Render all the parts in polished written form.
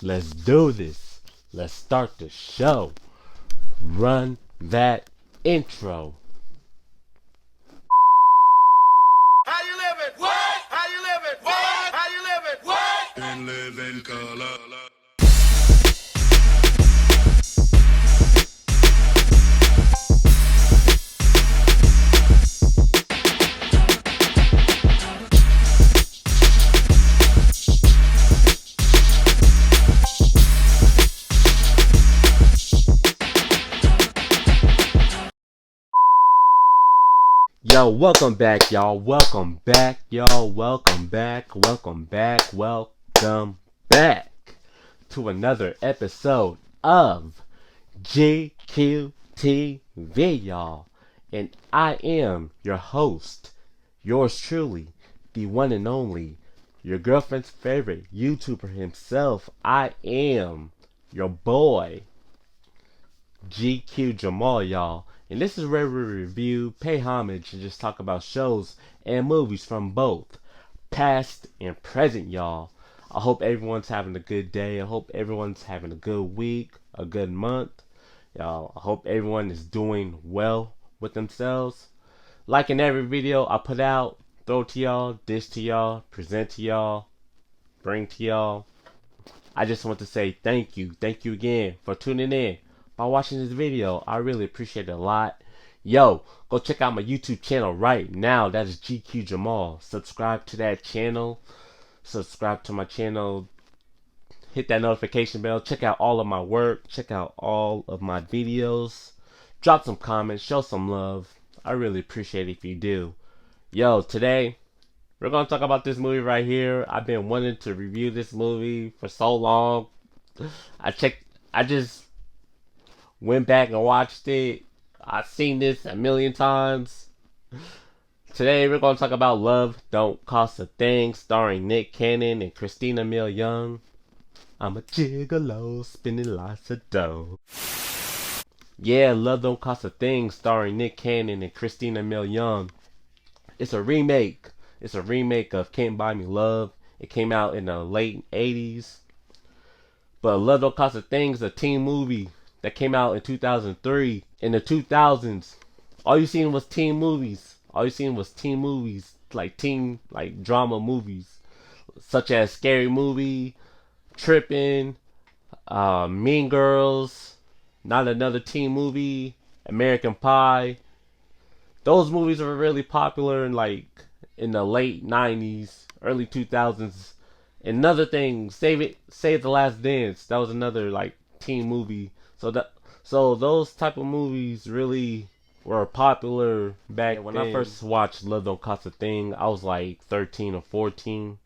Let's do this. Let's start the show. Run that intro. How you living? What? How you living? What? How you living? What? And live in color. Yo, welcome back, y'all. Welcome back, y'all. Welcome back. Welcome back. Welcome back to another episode of GQTV, y'all. And I am your host, yours truly, the one and only, your girlfriend's favorite YouTuber himself. I am your boy, GQ Jamal, y'all. And this is where we review, pay homage, and just talk about shows and movies from both past and present, y'all. I hope everyone's having a good day. I hope everyone's having a good week, a good month. Y'all, I hope everyone is doing well with themselves. Like in every video I put out, throw to y'all, dish to y'all, present to y'all, bring to y'all. I just want to say thank you. Thank you again for tuning in. By watching this video, I really appreciate it a lot. Yo, go check out my YouTube channel right now. That is GQ Jamal. Subscribe to that channel. Subscribe to my channel. Hit that notification bell. Check out all of my work. Check out all of my videos. Drop some comments. Show some love. I really appreciate it if you do. Yo, today we're going to talk about this movie right here. I've been wanting to review this movie for so long. I just went back and watched it. I've seen this a million times. Today we're going to talk about Love Don't Cost a Thing, starring Nick Cannon and Christina Milian. I'm a gigolo, spinning lots of dough. Yeah, Love Don't Cost a Thing, starring Nick Cannon and Christina Milian. It's a remake. It's a remake of Can't Buy Me Love. It came out in the late 80s. But Love Don't Cost a Thing is a teen movie that came out in 2003. In the 2000s, all you seen was teen movies. All you seen was teen movies, like drama movies, such as Scary Movie, Trippin', Mean Girls, Not Another Teen Movie, American Pie. Those movies were really popular in the late 90s, early 2000s. Another thing, Save the Last Dance. That was another teen movie. So those type of movies really were popular back when then. I first watched Love Don't Cost a Thing, I was like 13 or 14,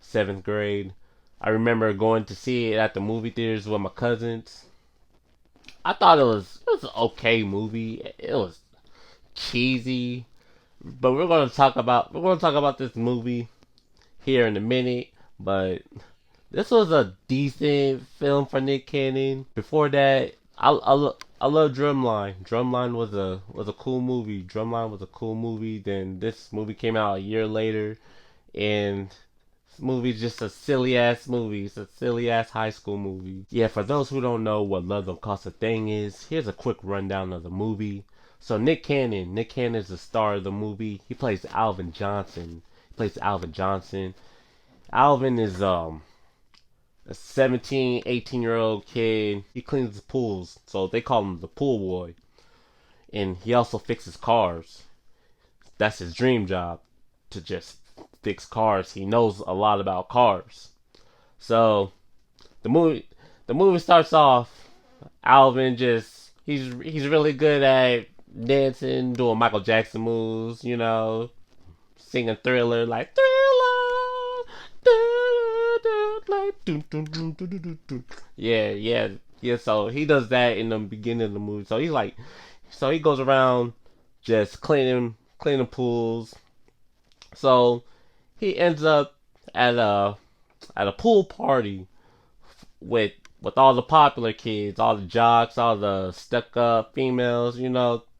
7th grade. I remember going to see it at the movie theaters with my cousins. I thought it was an okay movie. It was cheesy, but we're gonna talk about this movie here in a minute. But this was a decent film for Nick Cannon. Before that, I love Drumline. Drumline was a cool movie. Drumline was a cool movie. Then this movie came out a year later, and this movie's just a silly ass movie. It's a silly ass high school movie. Yeah, for those who don't know what Love Don't Cost a Thing is, here's a quick rundown of the movie. So Nick Cannon is the star of the movie. He plays Alvin Johnson. Alvin is a 17, 18-year-old kid. He cleans pools, so they call him the pool boy. And he also fixes cars. That's his dream job, to just fix cars. He knows a lot about cars. So the movie starts off, Alvin he's really good at dancing, doing Michael Jackson moves, singing Thriller like Thriller. Yeah. So he does that in the beginning of the movie. So he goes around just cleaning pools. So he ends up at a pool party with all the popular kids, all the jocks, all the stuck up females,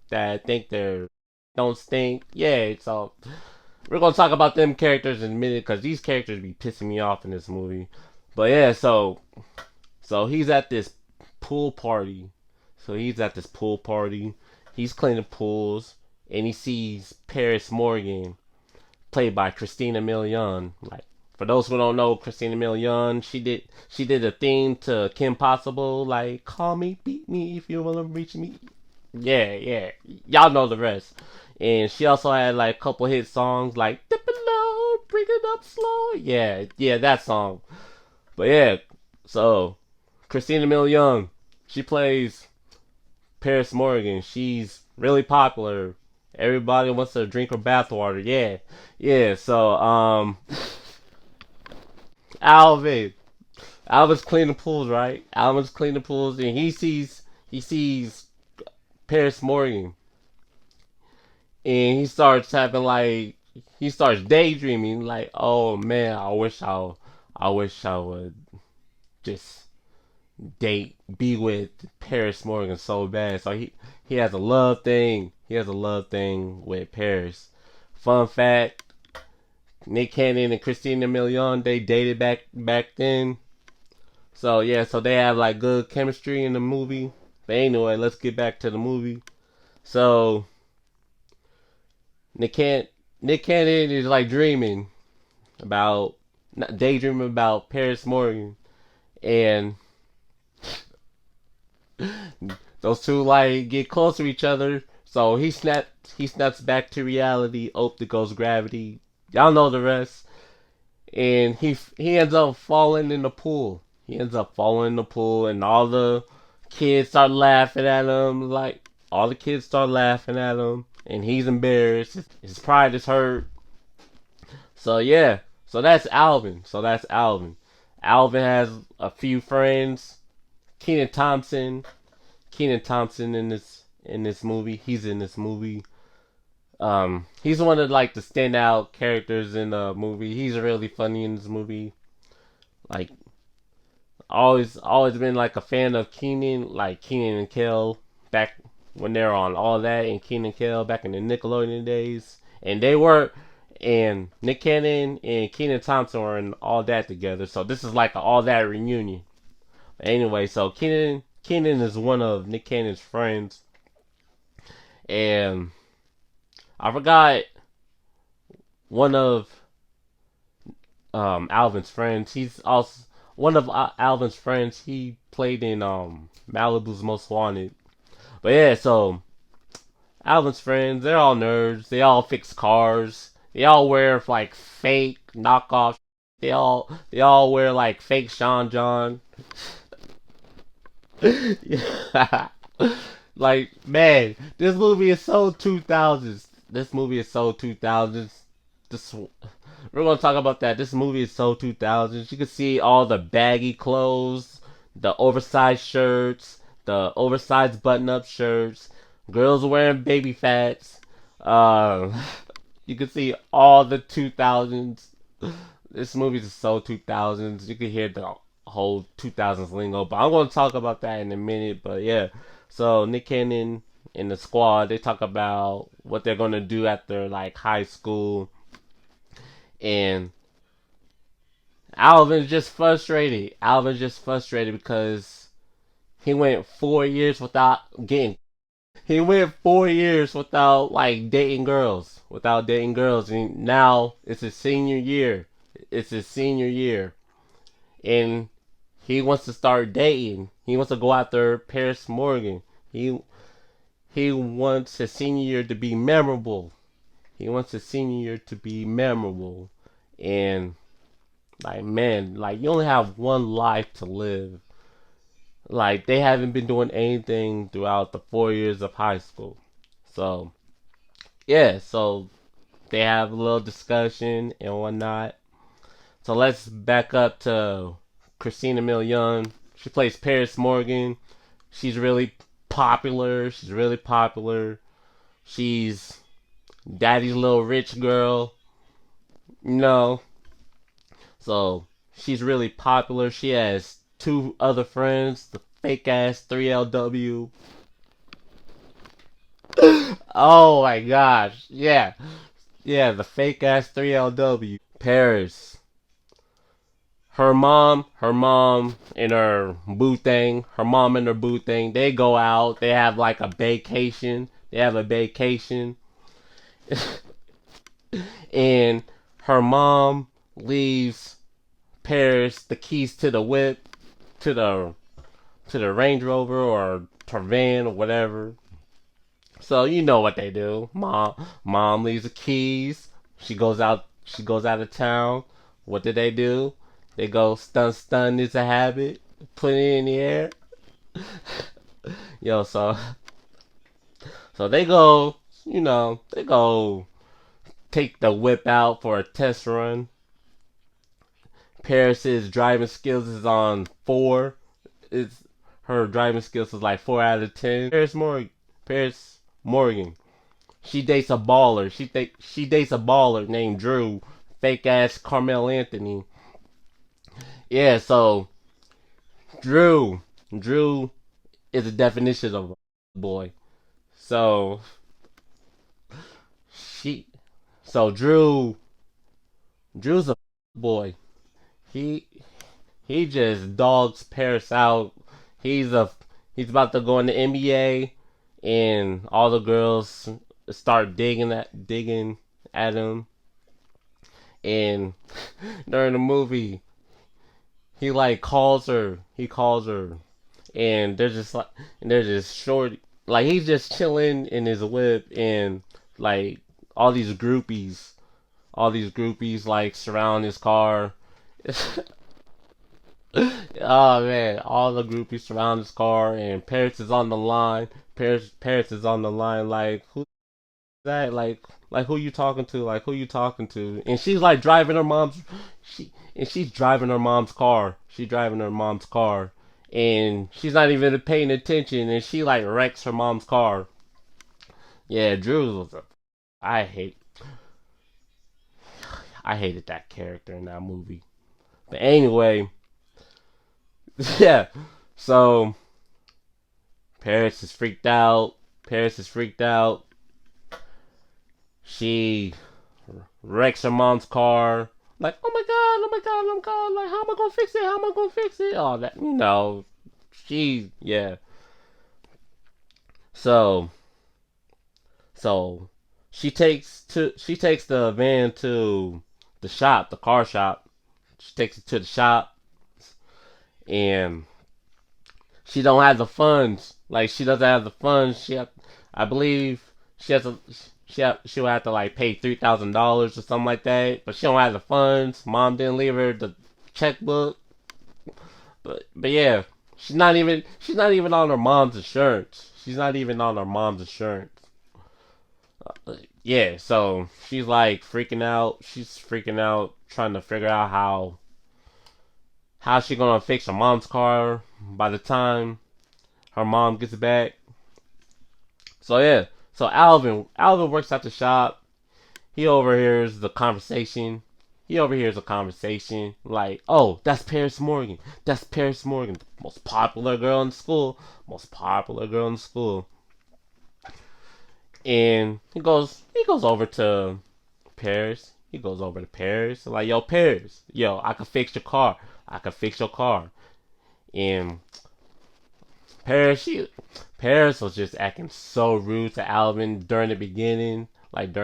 that think they're don't stink. Yeah, so we're gonna talk about them characters in a minute because these characters be pissing me off in this movie. But yeah, so he's at this pool party. So he's at this pool party. He's cleaning pools, and he sees Paris Morgan, played by Christina Milian. Like, for those who don't know, Christina Milian, she did a theme to Kim Possible, like "Call Me, Beat Me if you wanna reach me." Yeah, yeah, y'all know the rest. And she also had like a couple hit songs like "Dip It Low, Bring It Up Slow." Yeah, yeah, that song. But yeah, so Christina Milian, she plays Paris Morgan. She's really popular. Everybody wants to drink her bathwater. Yeah, yeah. So Alvin, Alvin's cleaning pools, right? Alvin's cleaning pools, and he sees Paris Morgan, and he starts daydreaming like, oh man, I wish I would just be with Paris Morgan so bad. So he has a love thing. He has a love thing with Paris. Fun fact: Nick Cannon and Christina Milian, they dated back then. So yeah, so they have like good chemistry in the movie. But anyway, let's get back to the movie. So Nick Can Nick Cannon is like about daydreaming about Paris Morgan, and those two like get close to each other. So he snaps back to reality. There goes gravity. Y'all know the rest. And he ends up falling in the pool. He ends up falling in the pool, and all the kids start laughing at him. Like all the kids start laughing at him, and he's embarrassed. His pride is hurt. So yeah, so that's Alvin. Alvin has a few friends. Kenan Thompson. Kenan Thompson in this movie. He's in this movie. He's one of like the standout characters in the movie. He's really funny in this movie. Like always been like a fan of Keenan, like Keenan and Kel back when they were on All That and Keenan and Kel back in the Nickelodeon days. And Nick Cannon and Keenan Thompson were in All That together. So this is like an All That reunion. But anyway, so Keenan is one of Nick Cannon's friends, and I forgot one of Alvin's friends. He's also one of Alvin's friends. He played in Malibu's Most Wanted. But yeah, so Alvin's friends, they're all nerds. They all fix cars. They all wear like fake knockoff. They all wear like fake Sean John. Yeah. Like man, this movie is so 2000s. This movie is so 2000s. This We're gonna talk about that. This movie is so 2000s. You can see all the baggy clothes, the oversized shirts, the oversized button-up shirts, girls wearing baby fats. Um, you can see all the 2000s. This movie is so 2000s. You can hear the whole 2000s lingo, but I'm gonna talk about that in a minute. But yeah, so Nick Cannon and the squad, they talk about what they're gonna do after like high school, and Alvin's just frustrated because he went 4 years without getting. He went 4 years without like dating girls, and now it's his senior year. It's his senior year, and he wants to start dating. He wants to go after Paris Morgan. He he wants his senior year to be memorable. He wants his senior year to be memorable, and like man, like you only have one life to live. Like they haven't been doing anything throughout the 4 years of high school. So yeah, so they have a little discussion and whatnot. So let's back up to Christina Milian. She plays Paris Morgan. She's really popular. She's really popular. She's daddy's little rich girl. You know, so she's really popular. She has two other friends, the fake ass 3LW. Oh my gosh. Yeah. Yeah, the fake ass 3LW. Paris. her mom and her boo thing, her mom and her boo thing, they go out, they have like a vacation. They have a vacation. And her mom leaves Paris the keys to the whip, to the Range Rover or to van or whatever. So you know what they do. Mom leaves the keys. She goes out of town. What did they do? They go stun is a habit. Put it in the air. Yo, so they go, they go take the whip out for a test run. Paris's driving skills is on 4. It's Her driving skills is like 4 out of 10. Paris Morgan. She dates a baller. She dates a baller named Drew. Fake ass Carmel Anthony. Yeah, so Drew is the definition of a boy. So she so Drew's a boy. He he just dogs Paris out. He's a he's about to go in the NBA, and all the girls start digging at him. And during the movie, he like calls her, and they're just short. Like he's just chilling in his whip, and like all these groupies, all these groupies like surround his car. Oh man, all the groupies surround his car, and Paris is on the line. Paris is on the line. Like who's that? Like who you talking to? Like who you talking to? And she's like driving her mom's. She's driving her mom's car. She's driving her mom's car, and she's not even paying attention. And she like wrecks her mom's car. Yeah, Drew was a. I hate. I hated that character in that movie. But anyway, yeah. So Paris is freaked out. Paris is freaked out. She wrecks her mom's car. Like, oh my god, oh my god, oh my god. Like, how am I gonna fix it? How am I gonna fix it? All that, yeah. So, so she takes the van to the shop, the car shop. She takes it to the shop, and she don't have the funds. Like she doesn't have the funds. I believe she has a she'll have to like pay $3,000 or something like that. But she don't have the funds. Mom didn't leave her the checkbook. But yeah, she's not even on her mom's insurance. She's not even on her mom's insurance. Yeah, so she's like freaking out. She's freaking out, trying to figure out how she gonna fix her mom's car by the time her mom gets back. So yeah, so Alvin works at the shop. He overhears the conversation. He overhears a conversation like, "Oh, that's Paris Morgan. That's Paris Morgan, the most popular girl in school. Most popular girl in school." And he goes over to Paris. He goes over to Paris. Like, "Yo, Paris, yo, I can fix your car. I can fix your car." And Paris, Paris was just acting so rude to Alvin during the beginning. Like,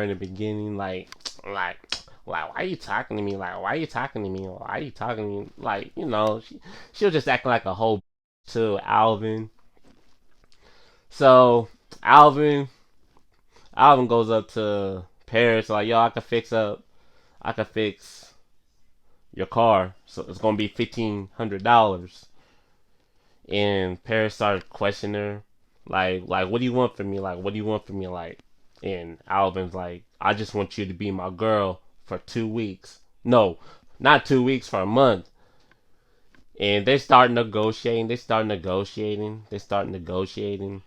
why are you talking to me? Like, why are you talking to me? Why are you talking to me? Like, she was just acting like a whole to Alvin. So Alvin, Alvin goes up to Paris like, "Yo, I could fix your car. So it's gonna be $1,500." And Paris started questioning her, like, "What do you want from me? Like, what do you want from me? Like," and Alvin's like, "I just want you to be my girl for 2 weeks. No, not 2 weeks, for a month." And they start negotiating. They start negotiating. They start negotiating.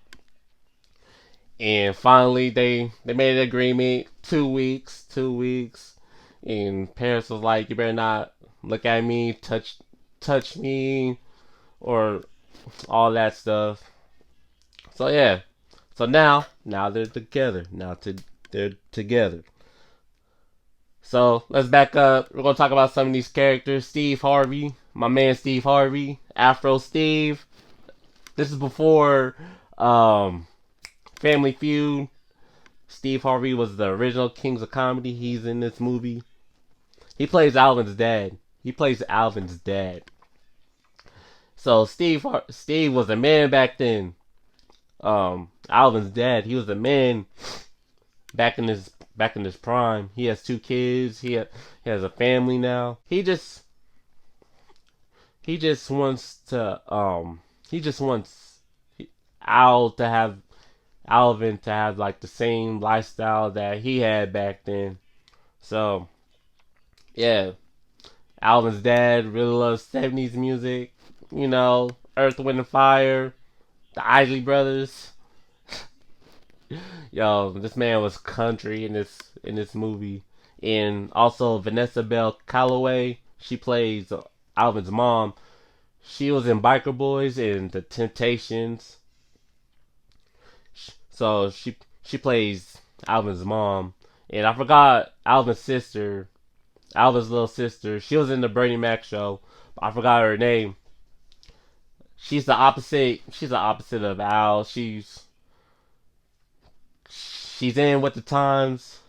And finally, they made an agreement. 2 weeks. 2 weeks. And Paris was like, "You better not look at me, touch me, or all that stuff." So yeah. So now they're together. They're together. So let's back up. We're gonna talk about some of these characters. Steve Harvey, my man Steve Harvey, Afro Steve. This is before um, Family Feud. Steve Harvey was the original Kings of Comedy. He's in this movie. He plays Alvin's dad. He plays Alvin's dad. So Steve was a man back then. Alvin's dad. He was a man back in his prime. He has two kids. He has a family now. He just wants to he just wants Al to have Alvin to have like the same lifestyle that he had back then. So yeah, Alvin's dad really loves 70s music. You know, Earth, Wind and Fire, the Isley Brothers. Yo, this man was country in this movie. And also Vanessa Bell Calloway, she plays Alvin's mom. She was in Biker Boys and The Temptations. So she plays Alvin's mom. And I forgot Alvin's sister, Alvin's little sister. She was in the Bernie Mac show. I forgot her name. She's the opposite. She's the opposite of Al. She's in with the times.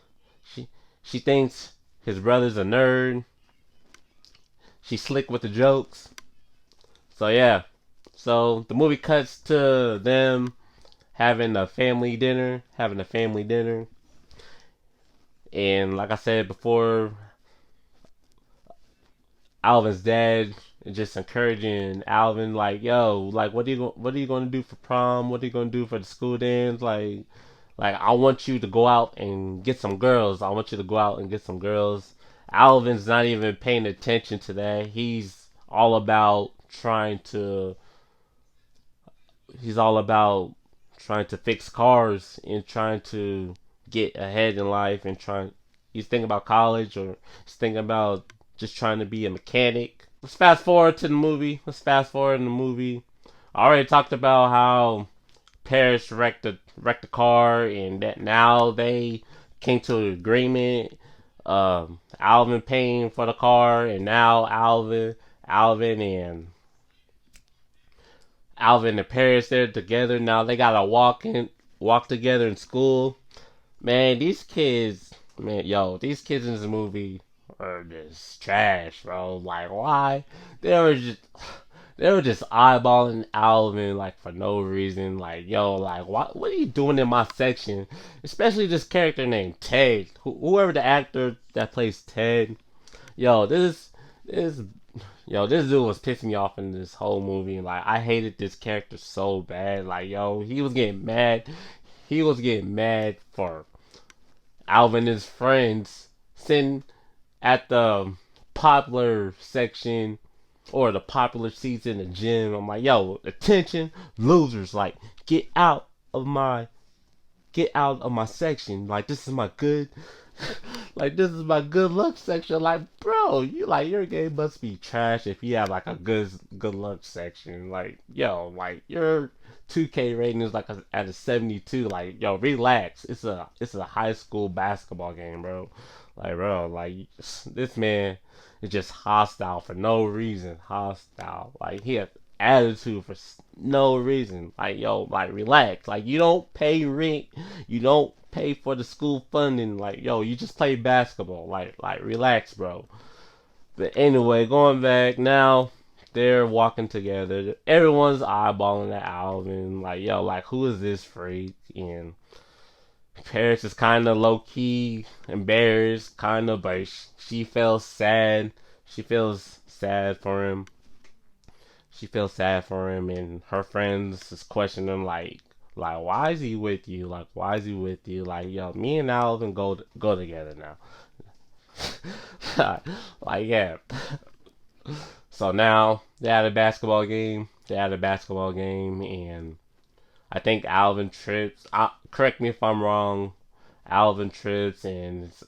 She she thinks his brother's a nerd. She's slick with the jokes. So yeah. So the movie cuts to them having a family dinner. And like I said before, Alvin's dad is just encouraging Alvin, like, yo, like, what are you going to do for prom? What are you going to do for the school dance? Like, I want you to go out and get some girls. I want you to go out and get some girls. Alvin's not even paying attention to that. All about trying to he's all about trying to fix cars and trying to get ahead in life and trying he's thinking about college or he's thinking about just trying to be a mechanic. Let's fast forward to the movie. I already talked about how Paris wrecked the car and that now they came to an agreement. Alvin paying for the car and now Alvin and Alvin and Paris they're together. Now they gotta walk together in school. Man, these kids in this movie are just trash, bro. Like, why? They were just, they were just eyeballing Alvin like for no reason. Like, yo, like, what are you doing in my section? Especially this character named Ted. Whoever the actor that plays Ted. Yo, this this dude was pissing me off in this whole movie. Like, I hated this character so bad. Like, yo, he was getting mad. He was getting mad for Alvin and his friends sitting at the popular section or the popular seats in the gym. I'm like, yo, attention, losers, like get out of my section. Like this is my good like this is my good luck section. Like, bro, your game must be trash if you have like a good luck section. Like, yo, like your 2K rating is like at a 72. Like, yo, relax. It's a high school basketball game, bro. Like, bro, like this man is just hostile for no reason. Hostile. Like he has attitude for no reason. Like, yo, like relax. Like you don't pay rent. You don't pay for the school funding. Like, yo, you just play basketball. Like relax, bro. But anyway, going back now, they're walking together. Everyone's eyeballing at Alvin. Like, yo, like who is this freak? And Paris is kind of low key embarrassed, kind of, but she feels sad. She feels sad for him. She feels sad for him, and her friends is questioning him, like why is he with you? Like, why is he with you? Like, yo, me and Alvin go together now. Like, yeah. So now they had a basketball game. And I think Alvin trips. Correct me if I'm wrong. Alvin trips and his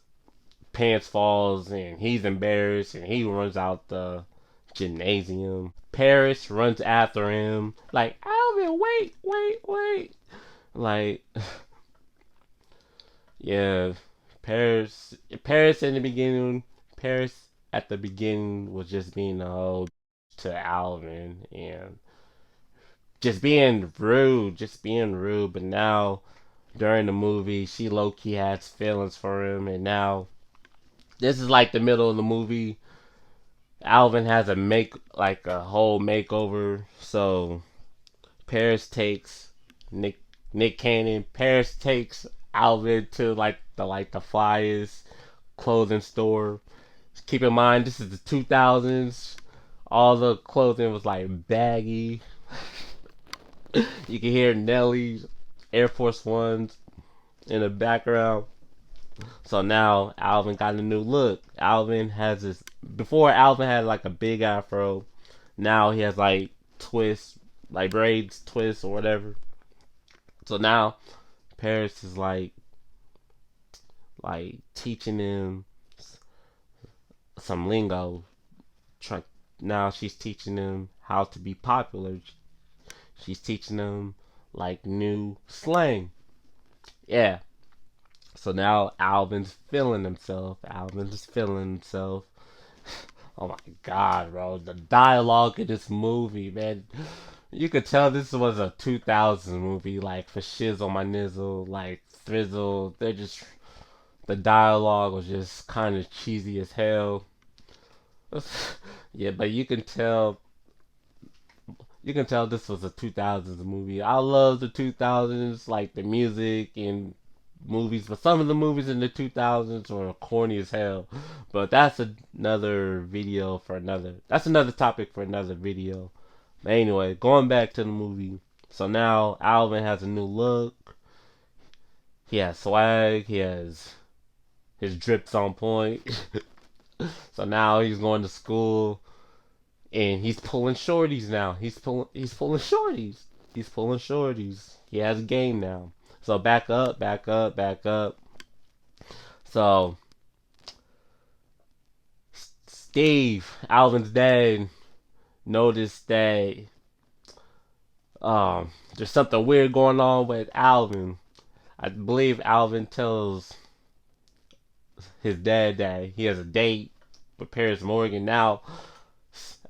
pants falls and he's embarrassed and he runs out the gymnasium. Paris runs after him like, Alvin, wait. Like, yeah, Paris in the beginning, Paris at the beginning was just being a hoe to Alvin and just being rude. But now during the movie, she low key has feelings for him, and now this is like the middle of the movie. Alvin has a whole makeover. So Paris takes Nick Cannon. Paris takes Alvin to the flyest clothing store. Keep in mind this is the 2000s. All the clothing was like baggy. You can hear Nelly's Air Force Ones in the background. So now Alvin got a new look. Alvin has this. Before Alvin had like a big afro. Now he has like twists, like braids, twists or whatever. So now Paris is like teaching him some lingo. Now she's teaching him how to be popular. She's teaching him like new slang. Yeah. So now Alvin's feeling himself. Alvin's feeling himself. Oh my god, bro. The dialogue in this movie, man. You could tell this was a 2000s movie, like for shizzle my nizzle, like thrizzle. The dialogue was just kind of cheesy as hell. Yeah, but you can tell this was a 2000s movie. I love the 2000s, like the music and movies, but some of the movies in the 2000s were corny as hell. But that's another topic for another video. But anyway, going back to the movie. So now Alvin has a new look. He has swag. He has his drips on point. So now he's going to school and he's pulling shorties now. He's pulling shorties. He's pulling shorties. He has game now. So back up, back up, back up. So Steve, Alvin's dad, noticed that there's something weird going on with Alvin. I believe Alvin tells his dad that he has a date with Paris Morgan. Now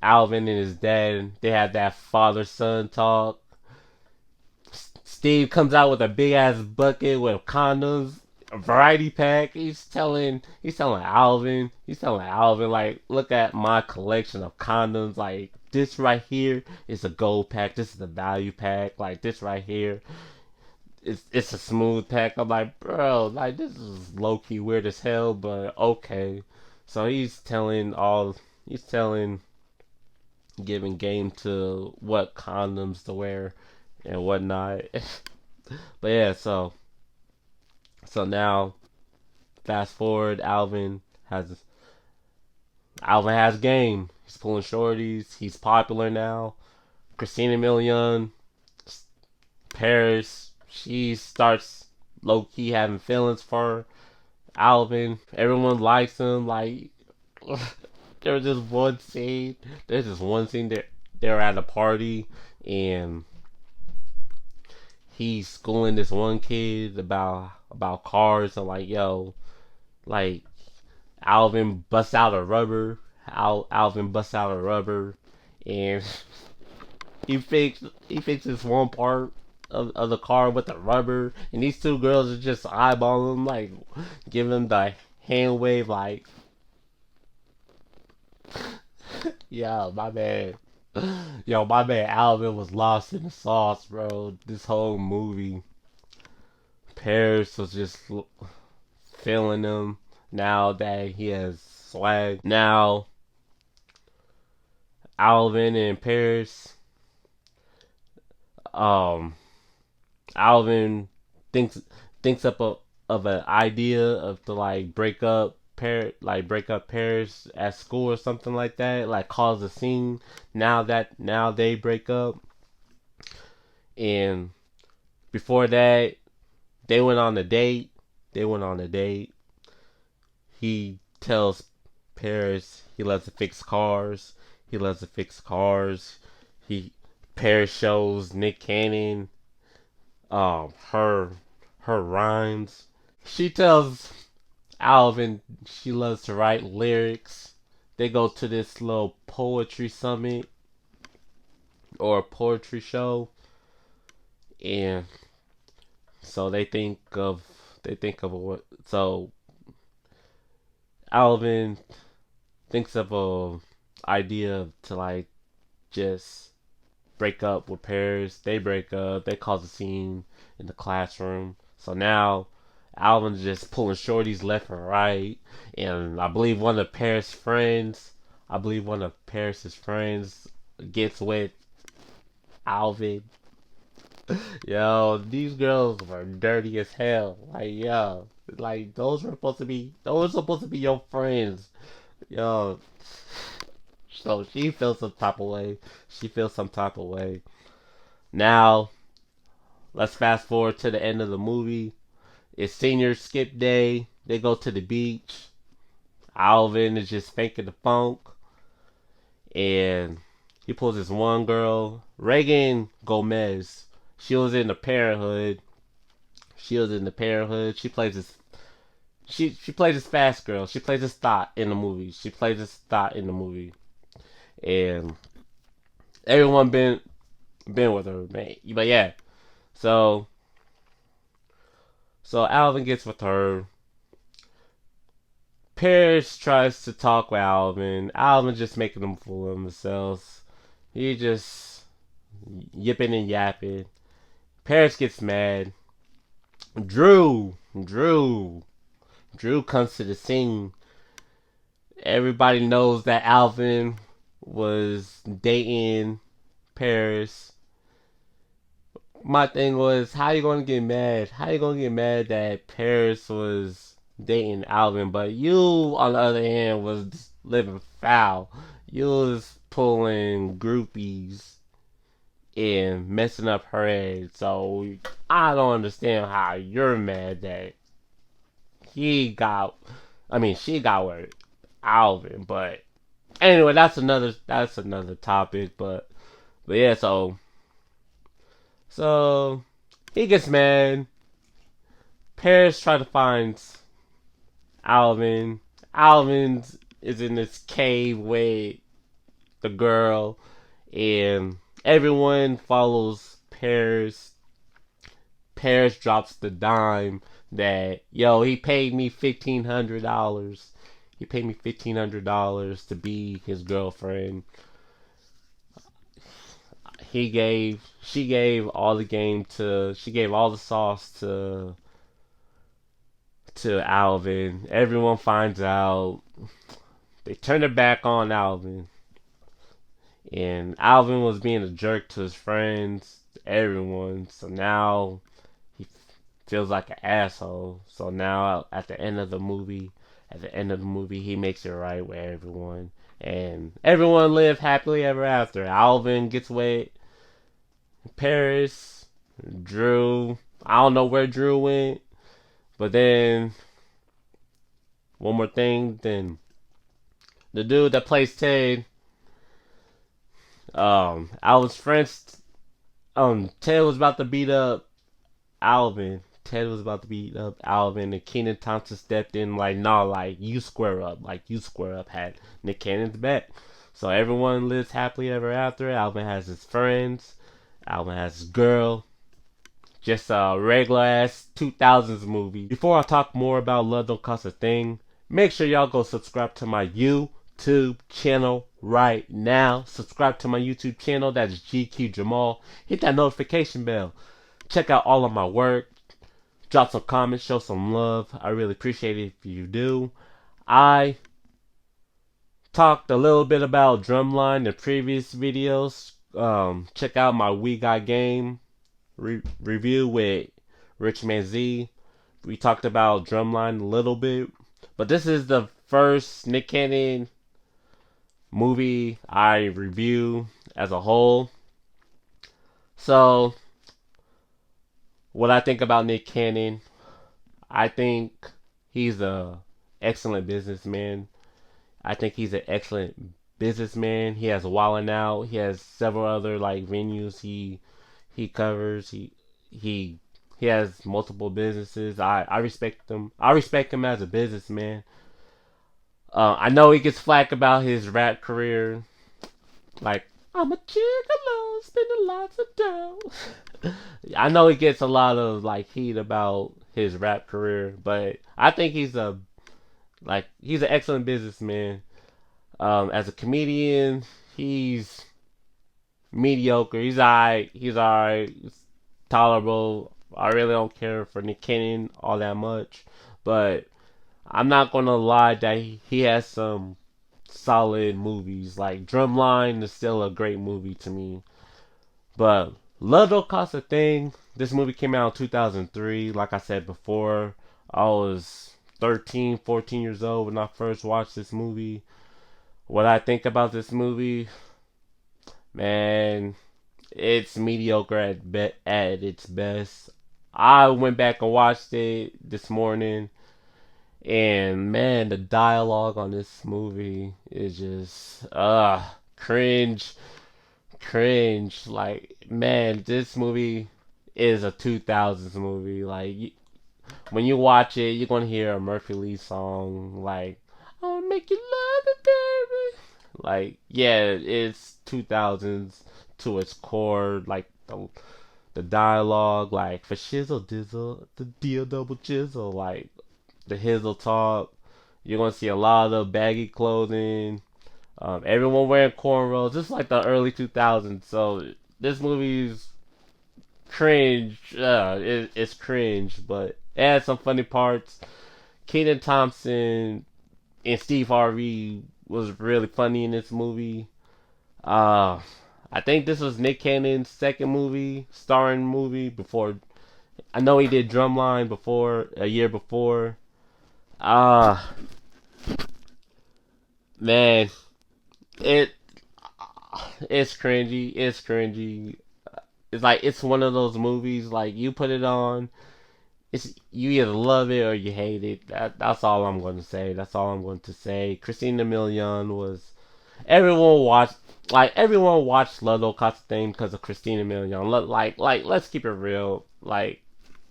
Alvin and his dad, they have that father-son talk. Steve comes out with a big ass bucket with condoms, a variety pack. He's telling Alvin like, look at my collection of condoms. Like this right here is a gold pack. This is a value pack. Like this right here, it's a smooth pack. I'm like, bro, like this is low key weird as hell, but okay. So he's telling, giving game to what condoms to wear and whatnot. But yeah, so now fast forward, Alvin has game. He's pulling shorties. He's popular now. Christina Milian, Paris, she starts low key having feelings for Alvin. Everyone likes him. Like there was this one scene. There's this one scene that they're at a party and he's schooling this one kid about cars and like, yo, like Alvin busts out a rubber. Alvin busts out a rubber and he fixes one part of the car with the rubber, and these two girls are just eyeballing him, like giving him the hand wave, like, yeah, my man. Yo, my man Alvin was lost in the sauce, bro. This whole movie, Paris was just feeling him now that he has swag. Now, Alvin and Paris, um, Alvin thinks up of an idea of to like break up Paris at school or something like that, like cause a scene. Now they break up, and before that they went on a date. They went on a date. He tells Paris he loves to fix cars. He loves to fix cars. He Paris shows Nick Cannon her rhymes. She tells Alvin, she loves to write lyrics. They go to this little poetry summit or a poetry show, and so they think of what. So Alvin thinks of a idea to like just break up with Paris. They break up. They cause a scene in the classroom. So now Alvin's just pulling shorties left and right. And I believe one of Paris's friends gets with Alvin. Yo, these girls were dirty as hell. Like, yo, like those were supposed to be your friends. Yo, so she feels some type of way. She feels some type of way. Now, let's fast forward to the end of the movie. It's senior skip day. They go to the beach. Alvin is just faking the funk. And he pulls this one girl, Reagan Gomez. She was in the Parenthood. She plays this. She plays this fast girl. She plays this thought in the movie. And everyone been with her, man. But yeah, so Alvin gets with her. Paris tries to talk with Alvin. Alvin just making him fool of himself. He just yipping and yapping. Paris gets mad. Drew comes to the scene. Everybody knows that Alvin was dating Paris. My thing was, how you gonna get mad? How you gonna get mad that Paris was dating Alvin, but you, on the other hand, was living foul? You was pulling groupies and messing up her head. So I don't understand how you're mad that she got with Alvin. But anyway, that's another topic. But yeah, so he gets mad. Paris try to find Alvin. Alvin is in this cave with the girl, and everyone follows Paris. Paris drops the dime that, yo, he paid me $1,500. He paid me $1,500 to be his girlfriend. She gave all the sauce to Alvin. Everyone finds out. They turn their back on Alvin. And Alvin was being a jerk to his friends, everyone. So now he feels like an asshole. So now at the end of the movie, he makes it right with everyone. And everyone lived happily ever after. Alvin gets with Paris. Drew, I don't know where Drew went. But then, one more thing, then the dude that plays Ted, Alvin's friends, Ted was about to beat up Alvin. And Kenan Thompson stepped in like, nah, like, you square up. Had Nick Cannon's back. So everyone lives happily ever after. Alvin has his friends. Alvin has his girl. Just a regular ass 2000s movie. Before I talk more about Love Don't Cost a Thing, make sure y'all go subscribe to my YouTube channel right now. Subscribe to my YouTube channel. That is GQ Jamal. Hit that notification bell. Check out all of my work. Drop some comments. Show some love. I really appreciate it if you do. I talked a little bit about Drumline in previous videos. Check out my We Got Game review with Rich Man Z. We talked about Drumline a little bit. But this is the first Nick Cannon movie I review as a whole. So, what I think about Nick Cannon, I think he's a excellent businessman. He has Wildin' Out. He has several other like venues he covers. He He has multiple businesses. I respect him. I respect him as a businessman. I know he gets flack about his rap career. Like, I'm a gigolo, spending lots of dough. I know he gets a lot of like heat about his rap career, but I think he's an excellent businessman. As a comedian, he's mediocre. He's alright. He's alright. He's tolerable. I really don't care for Nick Cannon all that much, but I'm not gonna lie that he has some solid movies. Like Drumline is still a great movie to me. But Love Don't Cost a Thing. This movie came out in 2003. Like I said before, I was 13, 14 years old when I first watched this movie. What I think about this movie, man, it's mediocre at its best. I went back and watched it this morning, and man, the dialogue on this movie is just cringe, cringe. Like, man, this movie is a 2000s movie. Like, when you watch it, you're gonna hear a Murphy Lee song like "I wanna make you love me, baby." Like, yeah, it's 2000s to its core. Like the dialogue, like for shizzle dizzle, the deal double chisel, like the hizzle talk. You're gonna see a lot of baggy clothing. Everyone wearing cornrows, just like the early 2000s. So this movie's cringe. It's cringe, but it has some funny parts. Kenan Thompson and Steve Harvey was really funny in this movie. Uh, I think this was Nick Cannon's second movie, starring movie before. I know he did Drumline before, a year before. Uh, man, it it's cringy. It's cringy. It's like it's one of those movies like you put it on, it's you either love it or you hate it. That's all I'm going to say. That's all I'm going to say. Christina Milian was everyone watched everyone watched Love Don't Cost a Thing because of Christina Milian. Like let's keep it real. Like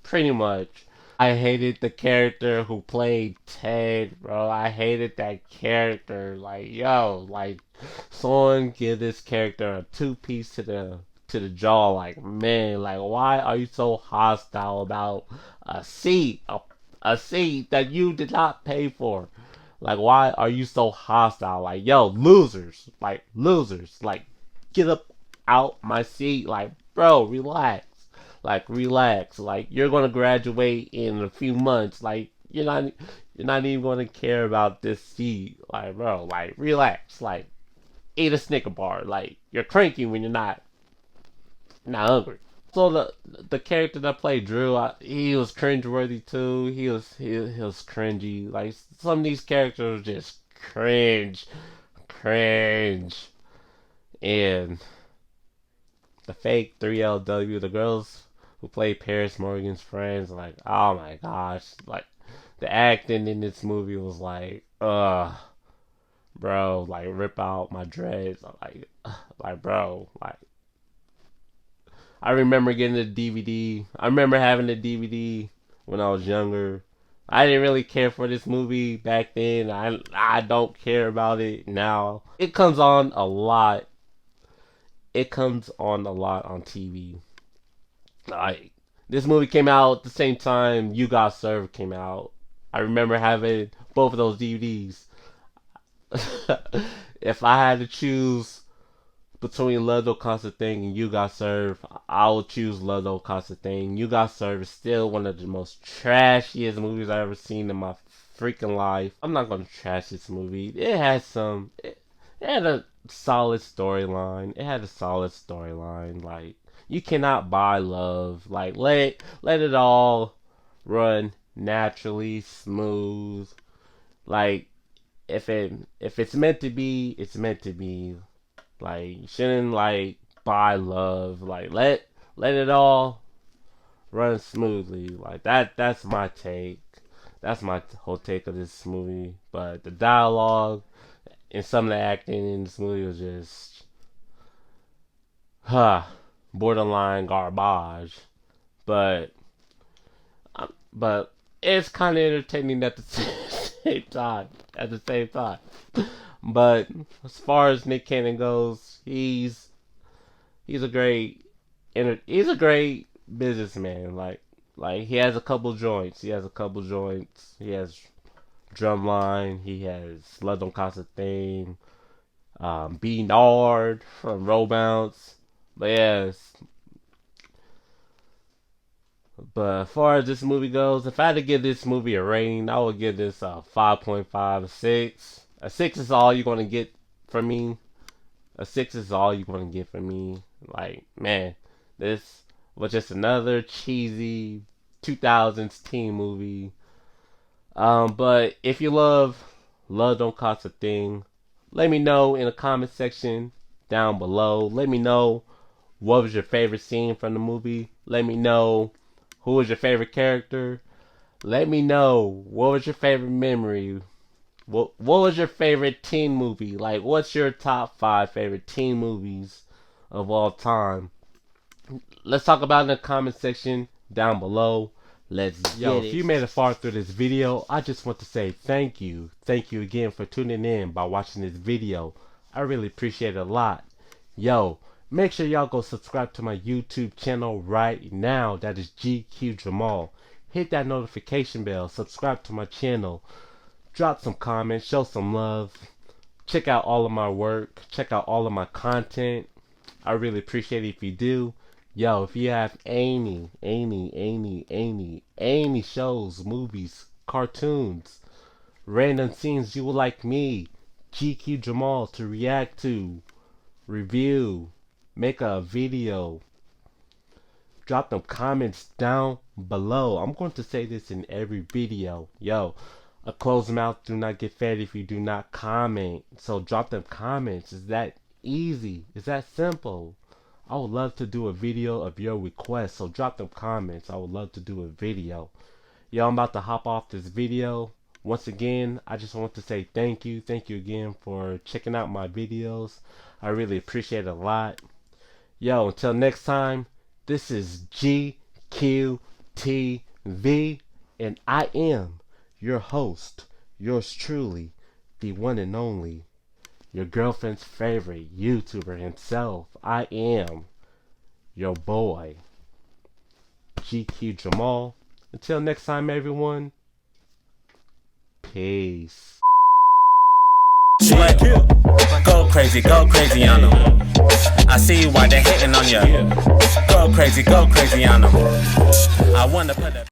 pretty much. I hated the character who played Ted, bro. I hated that character. Like, yo, like someone give this character a two piece to the jaw. Like, man, like why are you so hostile about a seat that you did not pay for? Like, why are you so hostile? Like, yo, losers. Like, get up out my seat. Like, bro, relax. Like, relax. Like, you're gonna graduate in a few months. Like, you're not even gonna care about this seat. Like, bro, like, relax. Like, eat a Snicker bar. Like, you're cranky when you're not hungry. So the character that played Drew, he was cringeworthy too. He was cringy. Like some of these characters were just cringe, and the fake 3LW, the girls who played Paris Morgan's friends, like oh my gosh, like the acting in this movie was like, bro, like rip out my dreads, like bro, like I remember getting the DVD. I remember having the DVD when I was younger. I didn't really care for this movie back then. I don't care about it now. It comes on a lot. It comes on a lot on TV. Like this movie came out at the same time You Got Served came out. I remember having both of those DVDs. If I had to choose between Love Don't Cost a Thing and You Got Served, I will choose Love Don't Cost a Thing. You Got Served is still one of the most trashiest movies I've ever seen in my freaking life. I'm not gonna trash this movie. It had a solid storyline. It had a solid storyline. Like you cannot buy love. Like let it all run naturally, smooth. Like if it's meant to be, it's meant to be. Like you shouldn't like buy love. Like let it all run smoothly. Like that's my take. That's my whole take of this movie. But the dialogue and some of the acting in this movie was just huh borderline garbage. But but it's kind of entertaining at the same time. At the same time, but as far as Nick Cannon goes, he's a great he's a great businessman. Like he has a couple joints. He has a couple joints. He has Drumline. He has Love Don't Cost a Thing. Be Nard from Roll Bounce. But yes. But as far as this movie goes, if I had to give this movie a rating, I would give this a 5.5, a 6. A 6 is all you're gonna get from me. A 6 is all you're gonna get from me. Like, man, this was just another cheesy 2000s teen movie. But if you Love Don't Cost a Thing, let me know in the comment section down below. Let me know what was your favorite scene from the movie. Let me know who was your favorite character. Let me know what was your favorite memory. What was your favorite teen movie? Like, what's your top 5 favorite teen movies of all time? Let's talk about it in the comment section down below. Let's get it. If you made it far through this video, I just want to say thank you. Thank you again for tuning in by watching this video. I really appreciate it a lot. Yo, make sure y'all go subscribe to my YouTube channel right now. That is GQ Jamal. Hit that notification bell. Subscribe to my channel. Drop some comments. Show some love. Check out all of my work. Check out all of my content. I really appreciate it if you do. Yo, if you have any shows, movies, cartoons, random scenes you would like me, GQ Jamal, to react to, review, make a video, drop them comments down below. I'm going to say this in every video. Yo, a closed mouth do not get fed if you do not comment. So drop them comments. It's that easy. It's that simple. I would love to do a video of your request. So drop them comments. I would love to do a video. Yo, I'm about to hop off this video. Once again, I just want to say thank you. Thank you again for checking out my videos. I really appreciate it a lot. Yo, until next time, this is GQTV, and I am your host, yours truly, the one and only, your girlfriend's favorite YouTuber himself. I am your boy, GQ Jamal. Until next time, everyone, peace. Sweat. Go crazy on them. I see why they're hating on you. Go crazy on them. I wanna put a